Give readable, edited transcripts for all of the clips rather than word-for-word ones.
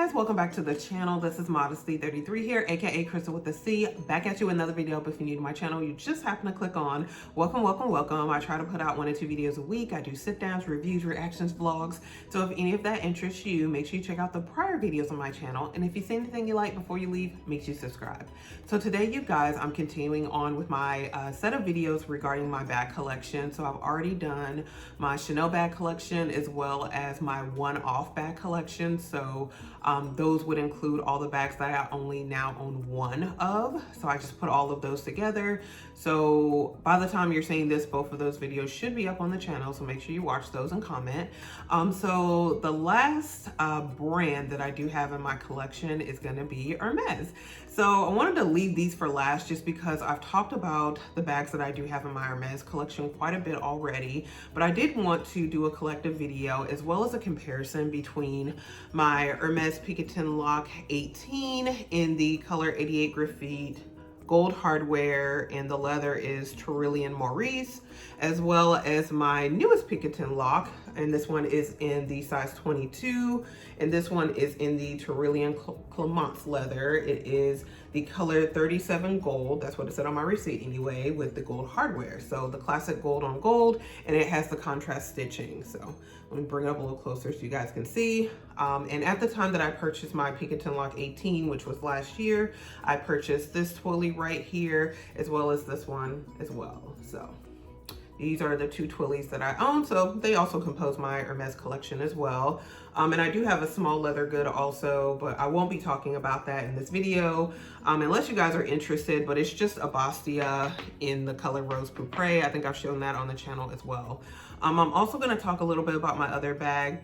guys, welcome back to the channel. This is Modesty33 here, aka Crystal with a C, back at you with another video. But if you're new to my channel, you just happen to click on, welcome. I try to put out 1 or 2 videos a week. I do sit downs, reviews, reactions, vlogs. So if any of that interests you, make sure you check out the prior videos on my channel. And if you see anything you like before you leave, make sure you subscribe. So today, you guys, I'm continuing on with my set of videos regarding my bag collection. So I've already done my Chanel bag collection as well as my one-off bag collection. So those would include all the bags that I only now own one of. So I just put all of those together. So by the time you're seeing this, both of those videos should be up on the channel. So make sure you watch those and comment. So the last brand that I do have in my collection is going to be Hermès. So I wanted to leave these for last just because I've talked about the bags that I do have in my Hermès collection quite a bit already, but I did want to do a collective video as well as a comparison between my Hermès Picotin Lock 18 in the color 88 Graphite, gold hardware, and the leather is Trillian Maurice, as well as my newest Picotin Lock, and this one is in the size 22, and this one is in the Trillian Clemence leather. It is the color 37 gold, that's what it said on my receipt anyway, with the gold hardware. So the classic gold on gold, and it has the contrast stitching. So let me bring it up a little closer so you guys can see. And at the time that I purchased my Picotin Lock 18, which was last year, I purchased this twilly right here, as well as this one as well. So these are the 2 twillies that I own. So they also compose my Hermès collection as well. And I do have a small leather good also, but I won't be talking about that in this video unless you guys are interested, but it's just a Bastia in the color Rose Pourpre. I think I've shown that on the channel as well. I'm also gonna talk a little bit about my other bag,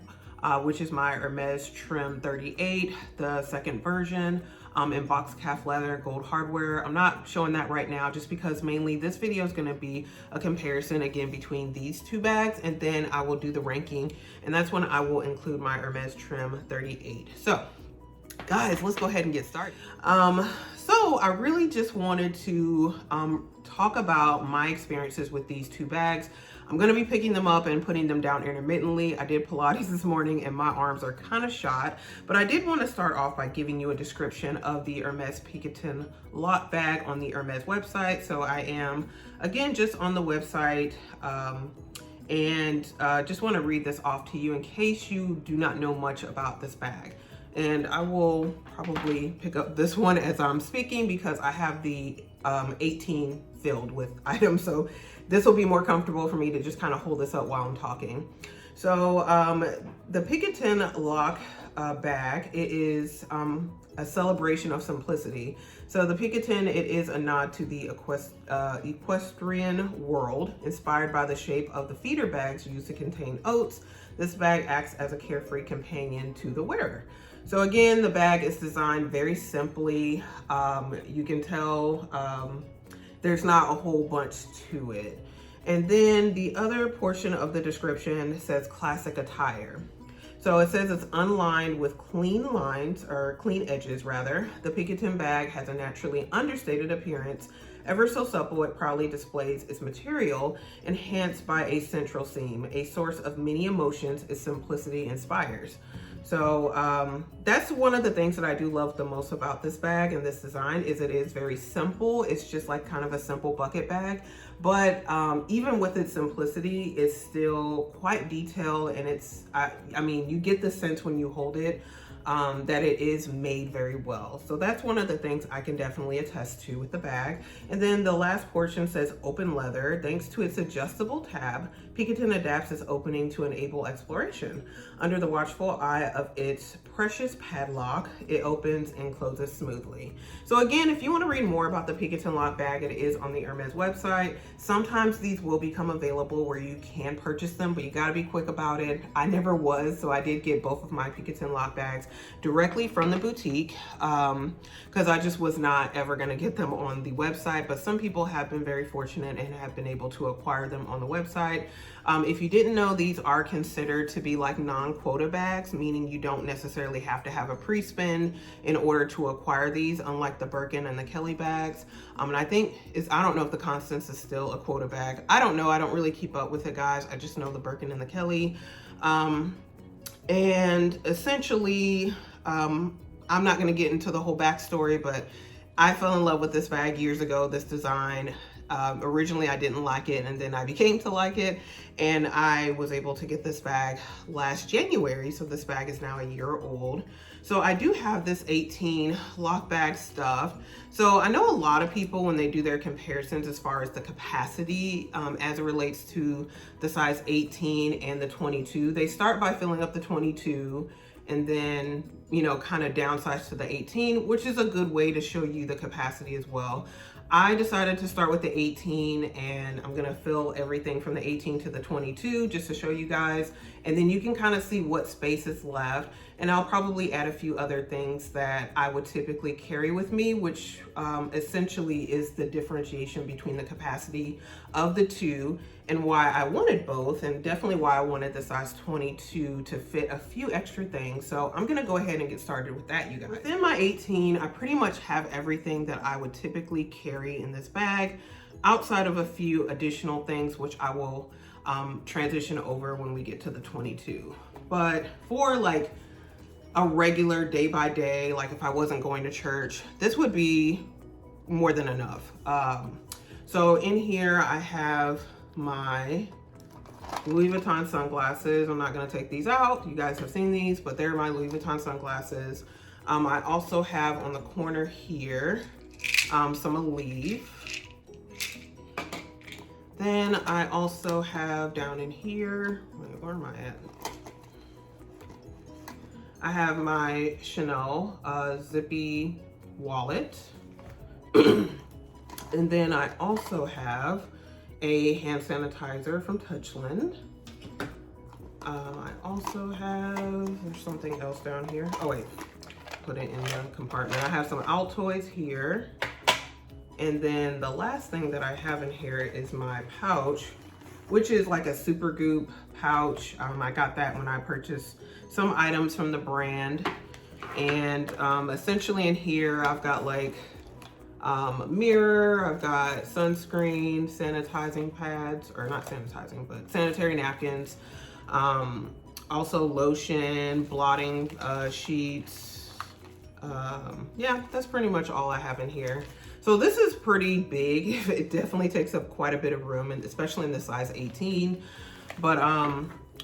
which is my Hermès Trim 38, the second version. In box calf leather, gold hardware. I'm not showing that right now just because mainly this video is going to be a comparison again between these 2 bags, and then I will do the ranking, and that's when I will include my Hermès Trim 38. So guys, let's go ahead and get started. So I really just wanted to talk about my experiences with these 2 bags. I'm going to be picking them up and putting them down intermittently. I did Pilates this morning and my arms are kind of shot, but I did want to start off by giving you a description of the Hermès Picotin Lock bag on the Hermès website. So I am, again, just on the website, and just want to read this off to you in case you do not know much about this bag. And I will probably pick up this one as I'm speaking because I have the 18 filled with items. So this will be more comfortable for me to just kind of hold this up while I'm talking. So the Picotin Lock bag, it is a celebration of simplicity. So the Picotin, it is a nod to the equestrian world, inspired by the shape of the feeder bags used to contain oats. This bag acts as a carefree companion to the wearer. So again, the bag is designed very simply. You can tell there's not a whole bunch to it. And then the other portion of the description says classic attire. So it says it's unlined with clean lines, or clean edges rather. The Picotin bag has a naturally understated appearance. Ever so supple, it proudly displays its material, enhanced by a central seam. A source of many emotions, its simplicity inspires. So that's one of the things that I do love the most about this bag and this design is it is very simple. It's just like kind of a simple bucket bag, but even with its simplicity, it's still quite detailed, and it's, I mean, you get the sense when you hold it that it is made very well. So that's one of the things I can definitely attest to with the bag. And then the last portion says open leather. Thanks to its adjustable tab, Picotin adapts its opening to enable exploration. Under the watchful eye of its precious padlock, it opens and closes smoothly. So again, if you want to read more about the Picotin Lock bag, it is on the Hermès website. Sometimes these will become available where you can purchase them, but you got to be quick about it. I never was, so I did get both of my Picotin Lock bags directly from the boutique because I just was not ever going to get them on the website, but some people have been very fortunate and have been able to acquire them on the website. If you didn't know, these are considered to be like non-quota bags, meaning you don't necessarily have to have a pre-spend in order to acquire these, unlike the Birkin and the Kelly bags. And I think I don't know if the Constance is still a quota bag. I don't know. I don't really keep up with it, guys. I just know the Birkin and the Kelly. And essentially, I'm not gonna get into the whole backstory, but I fell in love with this bag years ago, this design. Originally I didn't like it, and then I became to like it, and I was able to get this bag last January. So this bag is now a year old. So I do have this 18 lock bag stuff. So I know a lot of people, when they do their comparisons as far as the capacity as it relates to the size 18 and the 22, they start by filling up the 22 and then, you know, kind of downsize to the 18, which is a good way to show you the capacity as well. I decided to start with the 18, and I'm gonna fill everything from the 18 to the 22 just to show you guys, and then you can kind of see what space is left. And I'll probably add a few other things that I would typically carry with me, which essentially is the differentiation between the capacity of the two and why I wanted both, and definitely why I wanted the size 22 to fit a few extra things. So I'm gonna go ahead and get started with that, you guys. Within my 18, I pretty much have everything that I would typically carry in this bag, outside of a few additional things, which I will transition over when we get to the 22. But for like a regular day by day, like if I wasn't going to church, this would be more than enough. So in here I have my Louis Vuitton sunglasses. I'm not gonna take these out. You guys have seen these, but they're my Louis Vuitton sunglasses. I also have on the corner here some Aleve. Then I also have down in here, where am I at? I have my Chanel zippy wallet. And then I also have a hand sanitizer from Touchland. I also have, there's something else down here. Oh wait, put it in the compartment. I have some Altoids here. And then the last thing that I have in here is my pouch, which is like a super goop pouch. I got that when I purchased some items from the brand. And essentially in here, I've got like a mirror, I've got sunscreen, sanitizing pads, or not sanitizing, but sanitary napkins, also lotion, blotting sheets. Yeah, that's pretty much all I have in here. So this is pretty big. It definitely takes up quite a bit of room, and especially in the size 18. But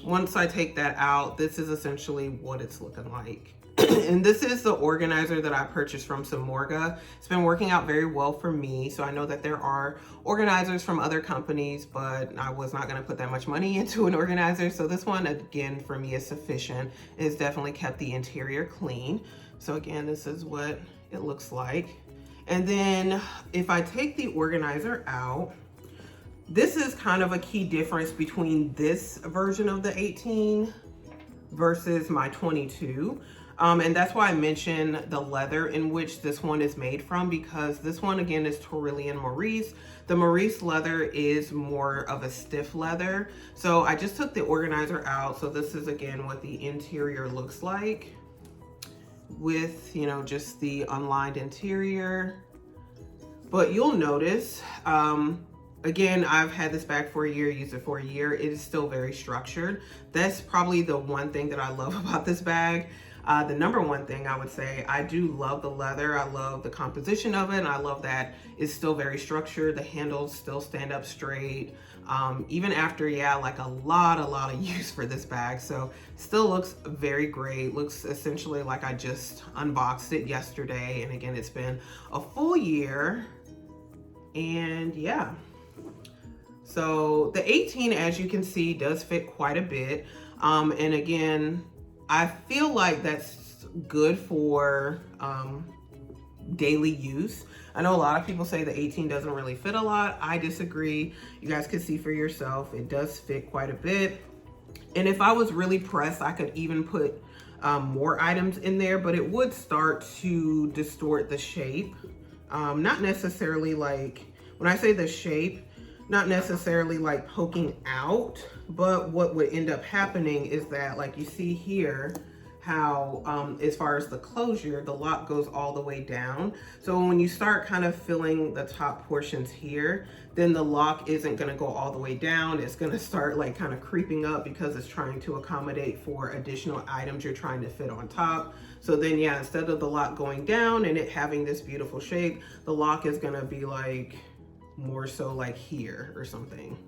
once I take that out, this is essentially what it's looking like. And this is the organizer that I purchased from Samorga. It's been working out very well for me. So I know that there are organizers from other companies, but I was not gonna put that much money into an organizer. So this one, again, for me is sufficient. It's definitely kept the interior clean. So again, this is what it looks like. And then if I take the organizer out, this is kind of a key difference between this version of the 18 versus my 22. And that's why I mentioned the leather in which this one is made from, because this one again is Tyrolean Maurice. The Maurice leather is more of a stiff leather. So I just took the organizer out. So this is again what the interior looks like with, you know, just the unlined interior. But you'll notice, again, I've had this bag for a year, used it for a year. It is still very structured. That's probably the one thing that I love about this bag. The number one thing I would say, I do love the leather. I love the composition of it. And I love that it's still very structured. The handles still stand up straight. Even after, yeah, like a lot of use for this bag. So still looks very great. Looks essentially like I just unboxed it yesterday. And again, it's been a full year. And yeah. So the 18, as you can see, does fit quite a bit. And again, I feel like that's good for daily use. I know a lot of people say the 18 doesn't really fit a lot. I disagree. You guys can see for yourself, it does fit quite a bit. And if I was really pressed, I could even put more items in there, but it would start to distort the shape. Not necessarily like, when I say the shape, not necessarily like poking out, but what would end up happening is that, like you see here, how as far as the closure, the lock goes all the way down. So when you start kind of filling the top portions here, then the lock isn't gonna go all the way down. It's gonna start like kind of creeping up because it's trying to accommodate for additional items you're trying to fit on top. So then, yeah, instead of the lock going down and it having this beautiful shape, the lock is gonna be like more so like here or something,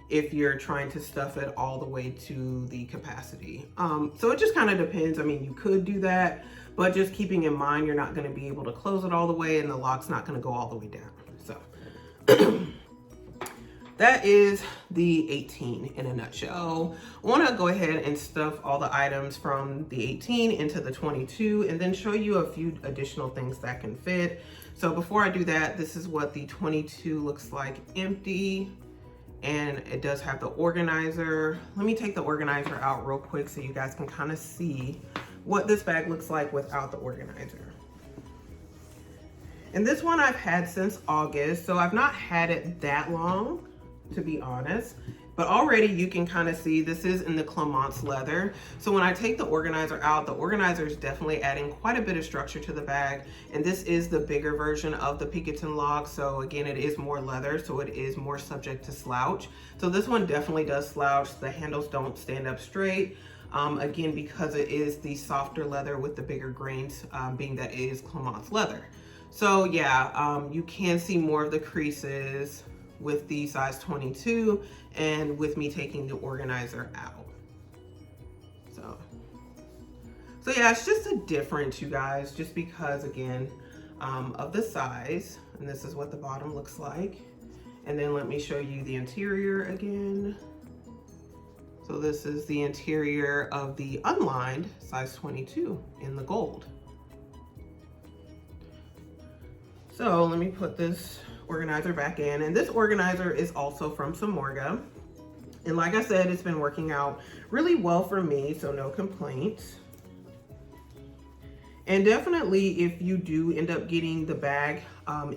if you're trying to stuff it all the way to the capacity. So it just kind of depends. I mean, you could do that, but just keeping in mind, you're not gonna be able to close it all the way and the lock's not gonna go all the way down. So that is the 18 in a nutshell. I wanna go ahead and stuff all the items from the 18 into the 22 and then show you a few additional things that can fit. So before I do that, this is what the 22 looks like empty. And it does have the organizer. Let me take the organizer out real quick so you guys can kind of see what this bag looks like without the organizer. And this one I've had since August, so I've not had it that long, to be honest. But already you can kind of see this is in the Clemence leather. So when I take the organizer out, the organizer is definitely adding quite a bit of structure to the bag. And this is the bigger version of the Picotin Lock. So again, it is more leather, so it is more subject to slouch. So this one definitely does slouch. The handles don't stand up straight. Again, because it is the softer leather with the bigger grains, being that it is Clemence leather. So yeah, you can see more of the creases with the size 22 and with me taking the organizer out. So yeah, it's just a difference, you guys, just because again, of the size. And this is what the bottom looks like. And then let me show you the interior again. So this is the interior of the unlined size 22 in the gold. So let me put this organizer back in, and this organizer is also from Samorga, and like I said, it's been working out really well for me, so no complaints. And definitely if you do end up getting the bag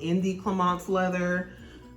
in the Clemence leather,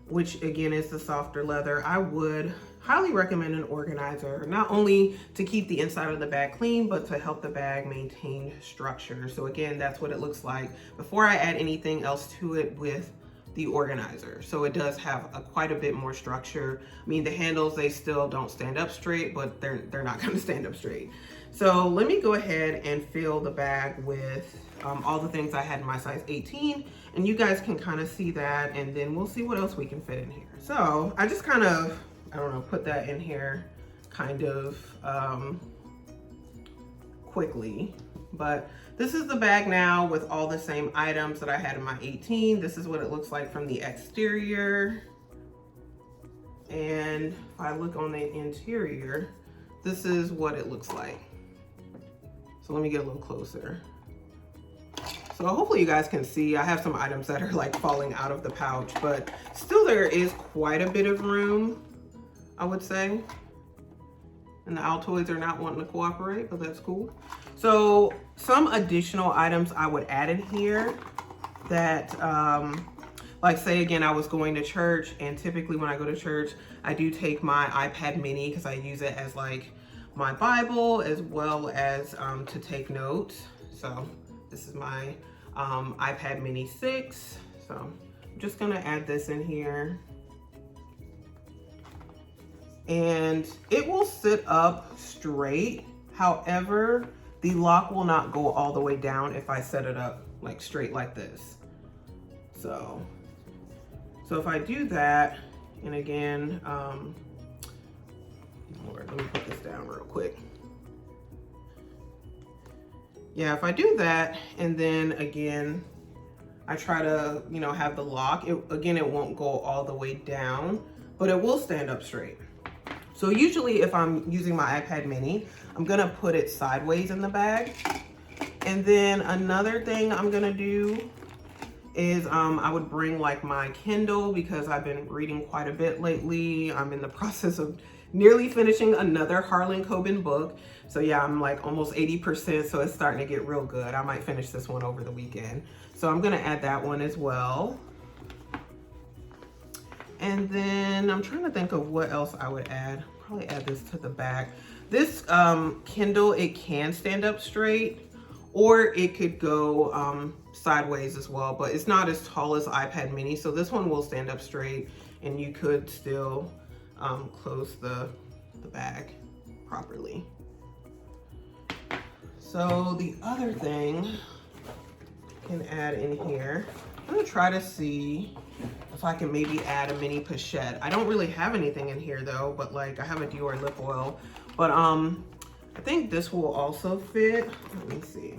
which again is the softer leather, I would highly recommend an organizer, not only to keep the inside of the bag clean, but to help the bag maintain structure. So again, that's what it looks like before I add anything else to it with the organizer. So it does have quite a bit more structure. I mean, the handles, they still don't stand up straight, but they're not gonna stand up straight. So let me go ahead and fill the bag with all the things I had in my size 18, and you guys can kind of see that, and then we'll see what else we can fit in here. So I just kind of, I don't know, put that in here kind of quickly. But this is the bag now with all the same items that I had in my 18. This is what it looks like from the exterior. And if I look on the interior, this is what it looks like. So let me get a little closer. So hopefully you guys can see, I have some items that are like falling out of the pouch, but still there is quite a bit of room, I would say. And the Altoids are not wanting to cooperate, but that's cool. So some additional items I would add in here that, like say again, I was going to church, and typically when I go to church, I do take my iPad mini because I use it as like my Bible as well as to take notes. So this is my iPad mini 6. So I'm just gonna add this in here. And it will sit up straight. However, the lock will not go all the way down if I set it up like straight like this. So if I do that, and again, Lord, let me put this down real quick. Yeah, if I do that, and then again, I try to, you know, have the lock, again, it won't go all the way down, but it will stand up straight. So usually if I'm using my iPad mini, I'm gonna put it sideways in the bag. And then another thing I'm gonna do is I would bring like my Kindle, because I've been reading quite a bit lately. I'm in the process of nearly finishing another Harlan Coben book. So yeah, I'm like almost 80%, so it's starting to get real good. I might finish this one over the weekend. So I'm gonna add that one as well. And then I'm trying to think of what else I would add. Probably add this to the back. This Kindle, it can stand up straight, or it could go sideways as well, but it's not as tall as iPad mini. So this one will stand up straight, and you could still close the bag properly. So the other thing I can add in here, I'm gonna try to see if I can maybe add a mini pochette. I don't really have anything in here though, but like I have a Dior lip oil, but I think this will also fit. Let me see.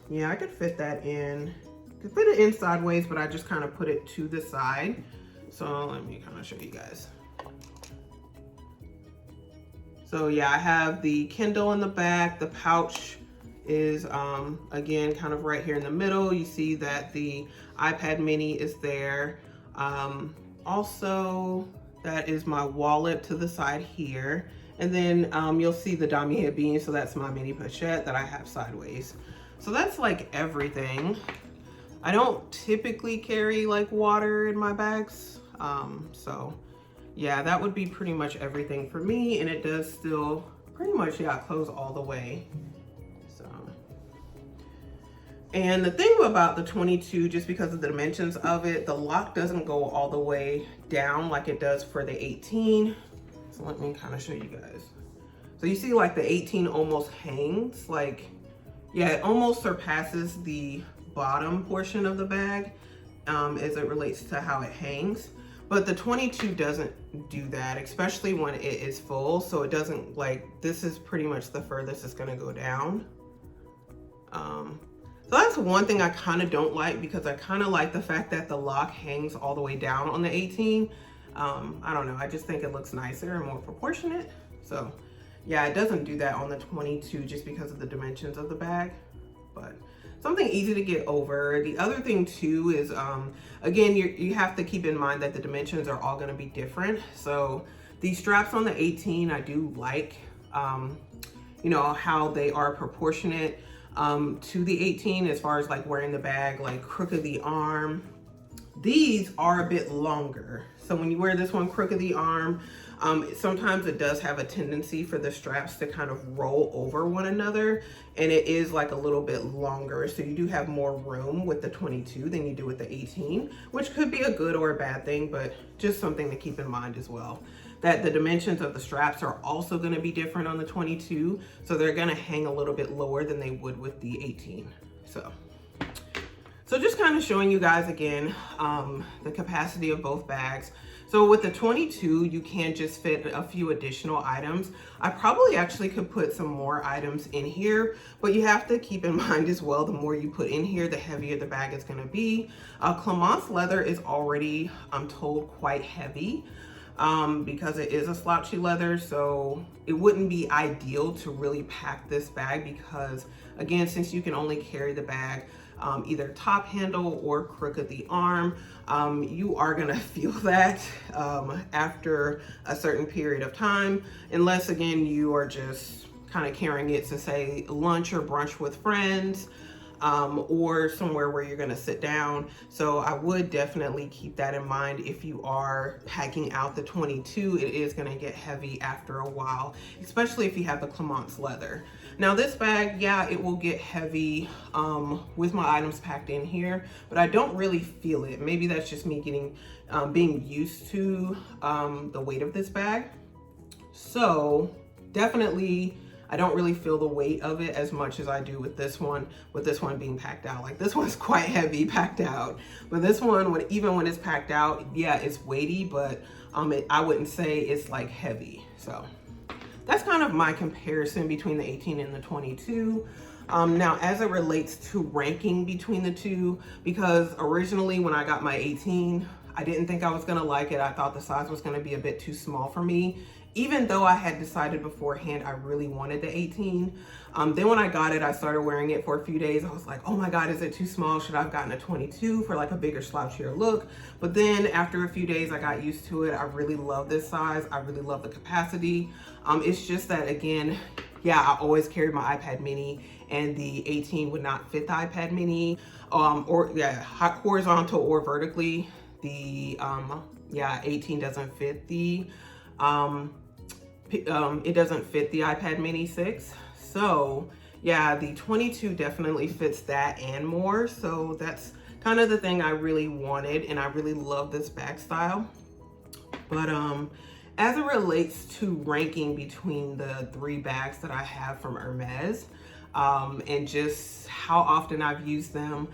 Yeah, I could fit that in. Could fit it in sideways, but I just kind of put it to the side. So let me kind of show you guys. So yeah, I have the Kindle in the back. The pouch is again kind of right here in the middle. You see that the iPad mini is there. Also, that is my wallet to the side here. And then you'll see the Damier bean, so that's my mini pochette that I have sideways. So that's like everything. I don't typically carry like water in my bags. So yeah, that would be pretty much everything for me. And it does still pretty much, yeah, close all the way. So, and the thing about the 22, just because of the dimensions of it, the lock doesn't go all the way down like it does for the 18. So let me kind of show you guys. So you see like the 18 almost hangs, like, yeah, it almost surpasses the bottom portion of the bag as it relates to how it hangs. But the 22 doesn't do that, especially when it is full. So it doesn't, like, this is pretty much the furthest it's gonna go down. So that's one thing I kind of don't like, because I kind of like the fact that the lock hangs all the way down on the 18. I don't know, I just think it looks nicer and more proportionate. So yeah, it doesn't do that on the 22 just because of the dimensions of the bag, but something easy to get over. The other thing too is, again, you have to keep in mind that the dimensions are all gonna be different. So these straps on the 18, I do like, you know, how they are proportionate to the 18 as far as like wearing the bag, like crook of the arm. These are a bit longer. So when you wear this one crook of the arm, sometimes it does have a tendency for the straps to kind of roll over one another, and it is like a little bit longer. So you do have more room with the 22 than you do with the 18, which could be a good or a bad thing, but just something to keep in mind as well. That the dimensions of the straps are also going to be different on the 22, so they're going to hang a little bit lower than they would with the 18. So just kind of showing you guys again the capacity of both bags. So with the 22, you can just fit a few additional items. I probably actually could put some more items in here, but you have to keep in mind as well, the more you put in here, the heavier the bag is going to be. Clemence leather is already, I'm told, quite heavy. Because it is a slouchy leather, so it wouldn't be ideal to really pack this bag, because again, since you can only carry the bag either top handle or crook of the arm, you are gonna feel that after a certain period of time, unless again you are just kind of carrying it to say lunch or brunch with friends, or somewhere where you're going to sit down. So I would definitely keep that in mind. If you are packing out the 22, it is going to get heavy after a while, especially if you have the Clemence leather. Now this bag, yeah, it will get heavy with my items packed in here, but I don't really feel it. Maybe that's just me getting being used to the weight of this bag. So definitely, I don't really feel the weight of it as much as I do with this one being packed out. Like this one's quite heavy packed out, but this one, even when it's packed out, yeah, it's weighty, but I wouldn't say it's like heavy. So that's kind of my comparison between the 18 and the 22. Now, as it relates to ranking between the two, because originally when I got my 18, I didn't think I was gonna like it. I thought the size was gonna be a bit too small for me, even though I had decided beforehand I really wanted the 18. Then when I got it, I started wearing it for a few days. I was like, oh my God, is it too small? Should I have gotten a 22 for like a bigger slouchier look? But then after a few days, I got used to it. I really love this size. I really love the capacity. It's just that, again, yeah, I always carried my iPad mini, and the 18 would not fit the iPad mini, or yeah, horizontal or vertically. The 18 doesn't fit the it doesn't fit the iPad mini 6. So yeah, the 22 definitely fits that and more. So that's kind of the thing I really wanted, and I really love this bag style. But as it relates to ranking between the 3 bags that I have from Hermès, and just how often I've used them,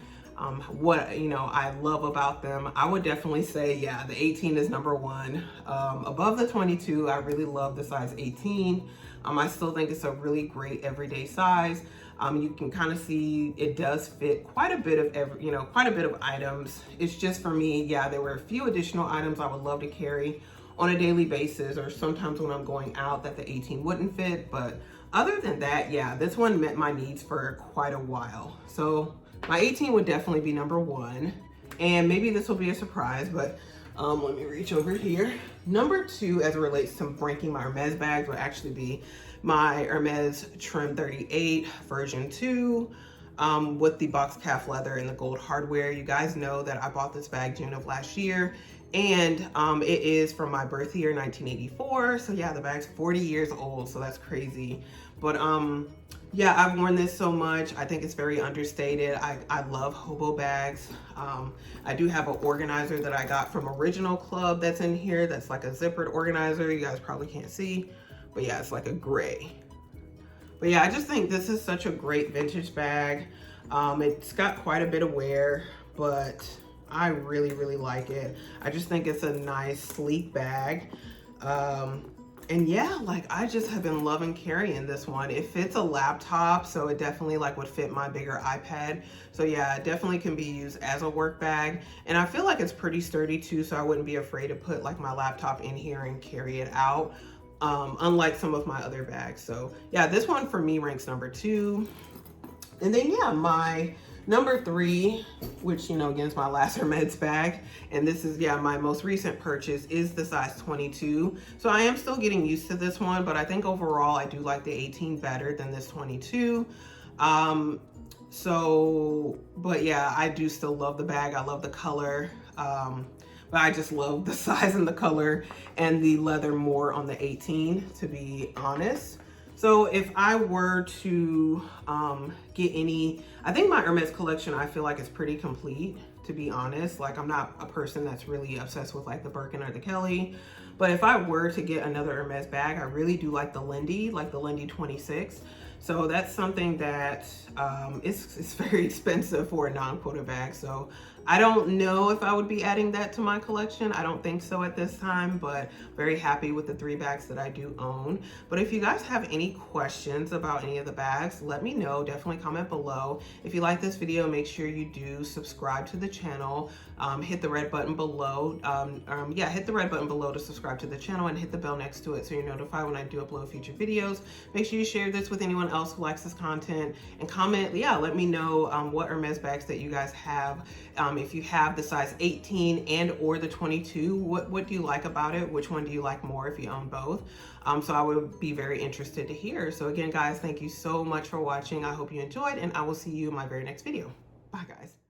what I love about them, I would definitely say, yeah, the 18 is number 1. Above the 22, I really love the size 18. I still think it's a really great everyday size. You can kind of see it does fit quite a bit of quite a bit of items. It's just, for me, yeah, there were a few additional items I would love to carry on a daily basis, or sometimes when I'm going out, that the 18 wouldn't fit. But other than that, yeah, this one met my needs for quite a while. So my 18 would definitely be number 1. And maybe this will be a surprise, but let me reach over here. Number 2, as it relates to ranking my Hermès bags, would actually be my Hermès Trim 38 version 2, with the box calf leather and the gold hardware. You guys know that I bought this bag June of last year, and it is from my birth year, 1984. So yeah, the bag's 40 years old, so that's crazy. But yeah, I've worn this so much. I think it's very understated. I love hobo bags. I do have an organizer that I got from Original Club that's in here. That's like a zippered organizer. You guys probably can't see, but yeah, it's like a gray. But yeah, I just think this is such a great vintage bag. It's got quite a bit of wear, but I really, really like it. I just think it's a nice, sleek bag. And yeah, like, I just have been loving carrying this one. It fits a laptop, so it definitely like would fit my bigger iPad. So yeah, it definitely can be used as a work bag. And I feel like it's pretty sturdy too, so I wouldn't be afraid to put like my laptop in here and carry it out, unlike some of my other bags. So yeah, this one for me ranks number 2. And then yeah, my number 3, which, again, is my last Hermès bag, and this is, yeah, my most recent purchase, is the size 22. So I am still getting used to this one, but I think overall I do like the 18 better than this 22. But yeah, I do still love the bag. I love the color. But I just love the size and the color and the leather more on the 18, to be honest. So if I were to get any, I think my Hermès collection, I feel like is pretty complete, to be honest. Like, I'm not a person that's really obsessed with like the Birkin or the Kelly, but if I were to get another Hermès bag, I really do like the Lindy 26. So that's something that it's very expensive for a non-quota bag. So I don't know if I would be adding that to my collection. I don't think so at this time, but very happy with the 3 bags that I do own. But if you guys have any questions about any of the bags, let me know. Definitely comment below. If you like this video, make sure you do subscribe to the channel. Hit the red button below. Yeah, hit the red button below to subscribe to the channel, and hit the bell next to it so you're notified when I do upload future videos. Make sure you share this with anyone else who likes this content, and comment, yeah, let me know what Hermès bags that you guys have. If you have the size 18 and or the 22, what do you like about it? Which one do you like more if you own both? So I would be very interested to hear. So again, guys, thank you so much for watching. I hope you enjoyed, and I will see you in my very next video. Bye, guys.